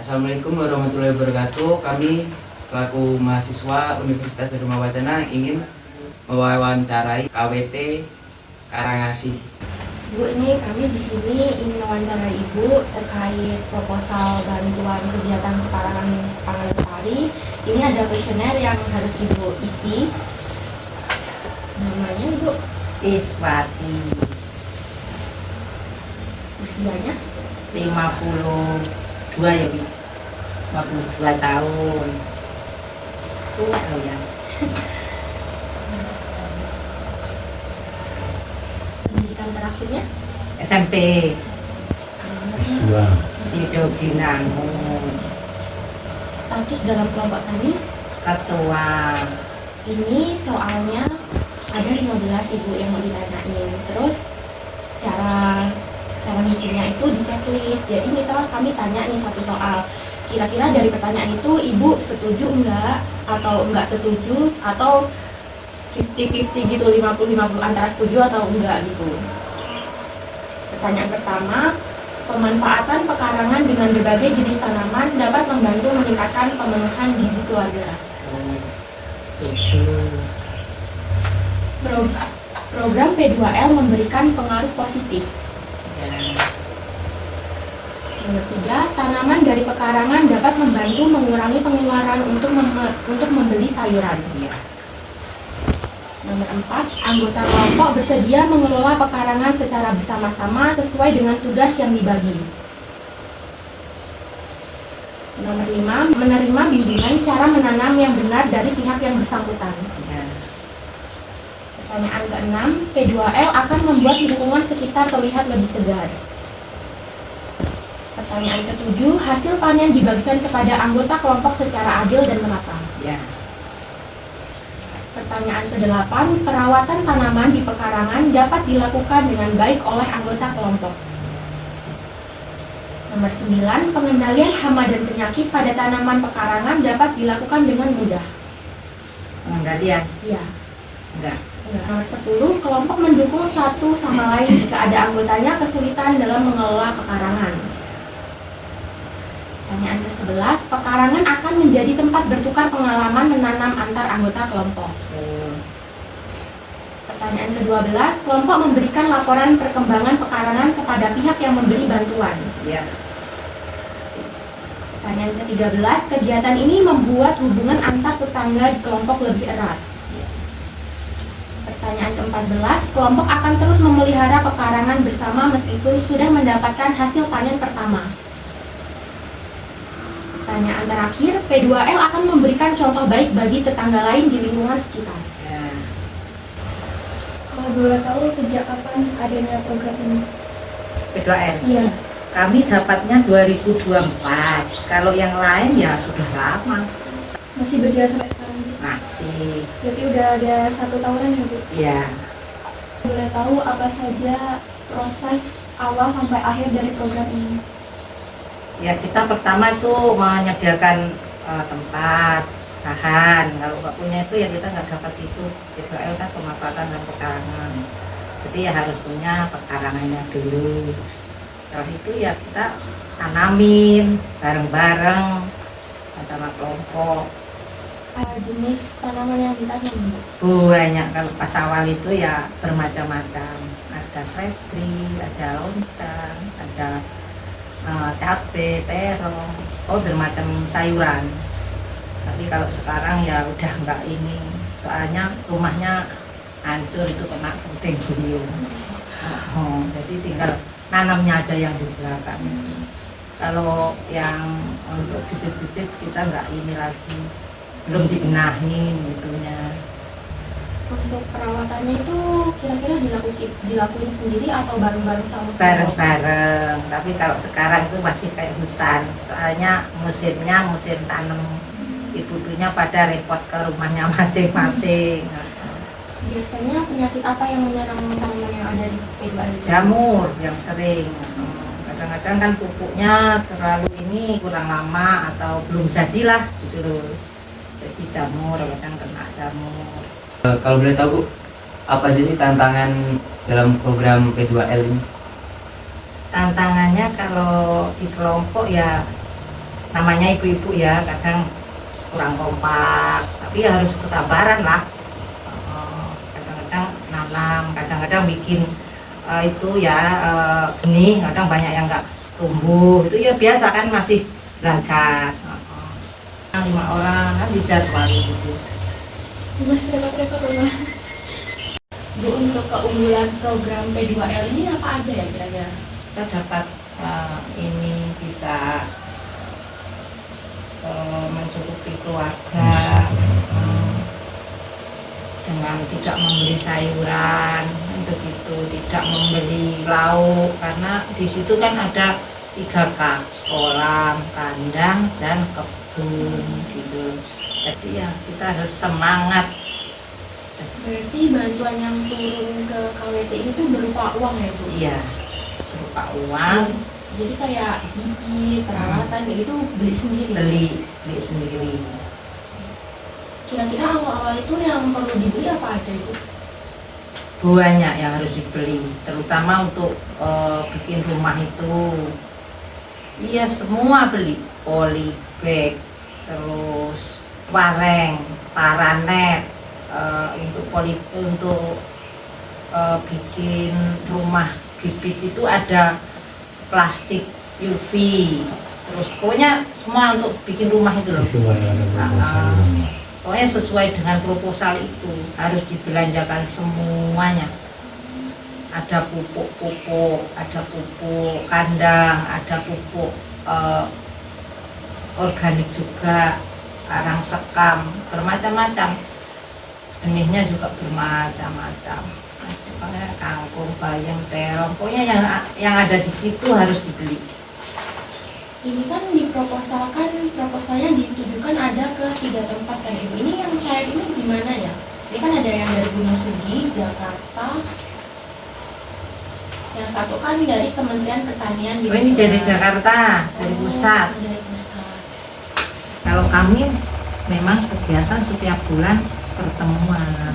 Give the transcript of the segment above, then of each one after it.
Assalamualaikum warahmatullahi wabarakatuh. Kami selaku mahasiswa Universitas Dharma Wacana ingin mewawancarai KWT Karangasih. Bu, ini kami di sini ingin mewawancarai Ibu terkait proposal bantuan kegiatan pekarangan Pangalesari. Ini ada kuesioner yang harus Ibu isi. Namanya Ibu? Iswati. Usianya? 52 ya, Bi. 52 tahun. Oh, yes. Pendidikan terakhirnya? SMP. S2. Sidoginangun. Status dalam kelompok tani? Ketua. Ini soalnya ada 15 Ibu yang mau ditanyain. Terus cara ngisinya itu di checklist. Jadi misalnya kami tanya nih satu soal, kira-kira dari pertanyaan itu Ibu setuju enggak, atau enggak setuju, atau 50-50 gitu, 50-50 antara setuju atau enggak gitu. Pertanyaan pertama, pemanfaatan pekarangan dengan berbagai jenis tanaman dapat membantu meningkatkan pemenuhan gizi keluarga. Setuju. Program P2L memberikan pengaruh positif. Ya. Nomor 3, tanaman dari pekarangan dapat membantu mengurangi pengeluaran untuk membeli sayuran. Ya. Nomor 4, anggota kelompok bersedia mengelola pekarangan secara bersama-sama sesuai dengan tugas yang dibagi. Nomor 5, menerima bimbingan cara menanam yang benar dari pihak yang bersangkutan. Ya. Pertanyaan ke-6, P2L akan membuat lingkungan sekitar terlihat lebih segar. Pertanyaan ke-7, hasil panen dibagikan kepada anggota kelompok secara adil dan merata. Ya. Pertanyaan ke-8, perawatan tanaman di pekarangan dapat dilakukan dengan baik oleh anggota kelompok. Nomor 9, pengendalian hama dan penyakit pada tanaman pekarangan dapat dilakukan dengan mudah. Pengendalian? Ya. Enggak. Nomor 10, kelompok mendukung satu sama lain jika ada anggotanya kesulitan dalam mengelola pekarangan. Pertanyaan ke-11, pekarangan akan menjadi tempat bertukar pengalaman menanam antar anggota kelompok. Pertanyaan ke-12, kelompok memberikan laporan perkembangan pekarangan kepada pihak yang memberi bantuan. Ya. Pertanyaan ke-13, kegiatan ini membuat hubungan antar tetangga di kelompok lebih erat. Pertanyaan ke-14, kelompok akan terus memelihara pekarangan bersama meskipun sudah mendapatkan hasil panen pertama. Pertanyaan terakhir, P2L akan memberikan contoh baik bagi tetangga lain di lingkungan sekitar. Ya. Kalau boleh tahu sejak kapan adanya program ini? P2L. Iya. Kami dapatnya 2024. Kalau yang lain ya sudah lama. Masih berjalan sampai sekarang? Masih. Berarti udah ada 1 tahunan ya, Bu? Ya. Boleh tahu apa saja proses awal sampai akhir dari program ini? Ya, kita pertama itu menyediakan tempat, bahan. Kalau nggak punya itu ya kita nggak dapat itu. P2L kan pemanfaatan dan pekarangan. Jadi ya harus punya pekarangannya dulu. Setelah itu ya kita tanamin bareng-bareng sama kelompok. Jenis tanaman yang ditanam, Bu? Banyak, kalau pas awal itu ya bermacam-macam. Ada seledri, ada loncang, ada cabai, terong, bermacam sayuran. Tapi kalau sekarang ya udah enggak ini, soalnya rumahnya hancur itu kena puting beliung. Jadi tinggal nanamnya aja yang di belakang. Kalau yang untuk bibit-bibit kita enggak ini lagi, belum dibenahin gitunya. Untuk perawatannya itu kira-kira dilakuin sendiri atau bareng-bareng sama Bareng-bareng, tapi kalau sekarang itu masih kayak hutan, soalnya musimnya musim tanam, ibu-ibunya pada repot ke rumahnya masing-masing. Biasanya penyakit apa yang menyerang tanaman yang ada di P2L? Jamur yang sering, kadang-kadang kan pupuknya terlalu ini kurang lama atau belum jadilah gitu loh, jadi jamur, kadang kena jamur. Kalau boleh tahu, Bu, apa aja sih tantangan dalam program P2L ini? Tantangannya kalau di kelompok ya namanya ibu-ibu ya kadang kurang kompak, tapi ya harus kesabaran lah. Kadang-kadang nanam, kadang-kadang bikin itu ya benih, kadang banyak yang nggak tumbuh, itu ya biasa kan masih belajar. 5 orang kan dijadwalin gitu. Mas repot-repot rumah. Bu, untuk keunggulan program P2L ini apa aja ya kira-kira? Kita dapat ini bisa mencukupi keluarga dengan tidak membeli sayuran, untuk itu tidak membeli lauk, karena di situ kan ada 3K, kolam, kandang, dan kebun gitu. Jadi ya kita harus semangat. Berarti bantuan yang turun ke KWT ini tuh berupa uang ya Bu? Iya, berupa uang, Jadi kayak bibit, peralatan itu beli sendiri? beli sendiri. Kira-kira awal-awal itu yang perlu dibeli apa aja itu? Banyak yang harus dibeli, terutama untuk bikin rumah itu. Iya, semua beli, polybag, terus wareng, paranet, untuk bikin rumah bibit itu ada plastik UV, terus pokoknya semua untuk bikin rumah itu loh. Pokoknya sesuai dengan proposal itu harus dibelanjakan semuanya. Ada pupuk, ada pupuk kandang, ada pupuk organik juga, arang sekam, bermacam-macam. Benihnya juga bermacam-macam. Ada kangkung, bayam, terong, pokoknya yang ada di situ harus dibeli. Ini kan proposalnya ditujukan ada ke 3 tempat kan Ibu. Ini yang saya ini gimana ya? Ini kan ada yang dari Gunung Sugi, Jakarta. Yang satu kan dari Kementerian Pertanian. Oh, ini jadi Jakarta, dari pusat. Dari pusat. Kalau kami memang kegiatan setiap bulan pertemuan.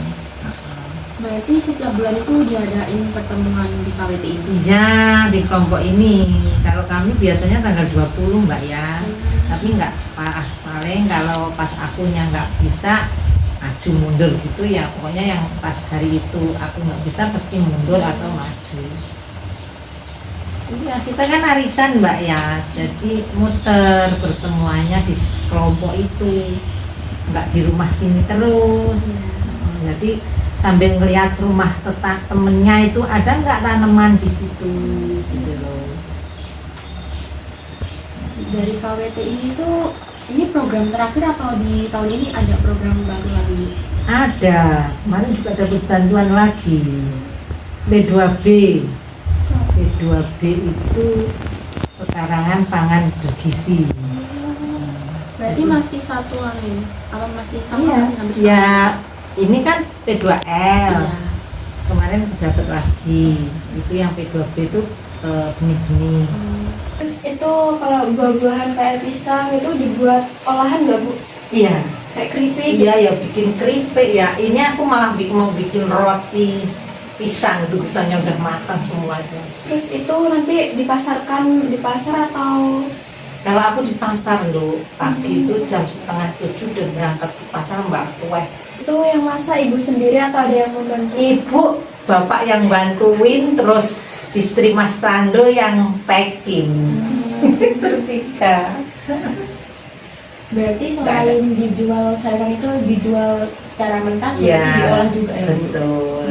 Berarti setiap bulan itu diadain pertemuan di KWT ini? Iya, di kelompok ini. Kalau kami biasanya tanggal 20 Mbak ya. Tapi nggak paling kalau pas akunya nggak bisa maju mundur gitu ya. Pokoknya yang pas hari itu aku nggak bisa pasti mundur atau maju. Iya, kita kan arisan Mbak ya. Jadi muter pertemuannya di kelompok itu. Nggak di rumah sini terus. Jadi sambil ngelihat rumah temennya itu ada nggak tanaman di situ gitu loh. Dari KWT ini program terakhir atau di tahun ini ada program baru lagi? Ada, kemarin juga dapat bantuan lagi B2B. B2B itu pekarangan pangan bergizi. Berarti masih satu ini? Apa masih sama? Iya, Hampir ya sama? ini kan P2L. Iya. Kemarin dapat lagi. Itu yang P2B itu benih-benih. Terus itu kalau buah-buahan kayak pisang itu dibuat olahan nggak Bu? Iya. Kayak keripik? Iya ya, bikin keripik ya. Ini aku malah mau bikin roti pisang, itu pisangnya udah matang semuanya. Terus itu nanti dipasarkan di pasar atau? Kalau aku di pasar loh, pagi itu jam 6:30 udah berangkat ke pasar Mbak Kue. Itu yang masak Ibu sendiri atau ada yang membantu? Ibu, bapak yang bantuin, terus istri Mas Tando yang packing. Bertiga. Berarti selain dijual sayuran itu dijual secara mentah, Iya, berarti diolah juga ya? betul.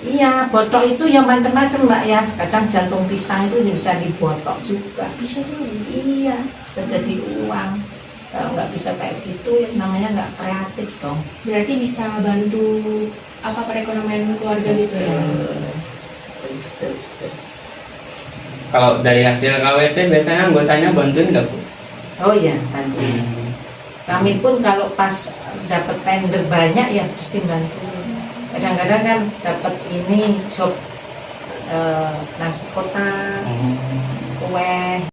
Iya, botok itu yang macam-macam Mbak ya. Kadang jantung pisang itu bisa dibotok juga. Bisa tuh. Iya, bisa jadi uang. Kalau nggak bisa kayak gitu, ya namanya nggak kreatif dong. Berarti bisa bantu apa perekonomian keluarga gitu ya? Kalau dari hasil KWT biasanya anggotanya bantuin nggak Bu? Oh iya, bantu. Kami pun kalau pas dapat tender banyak ya pasti bantu. Kadang-kadang kan dapat ini job nasi kotak, kue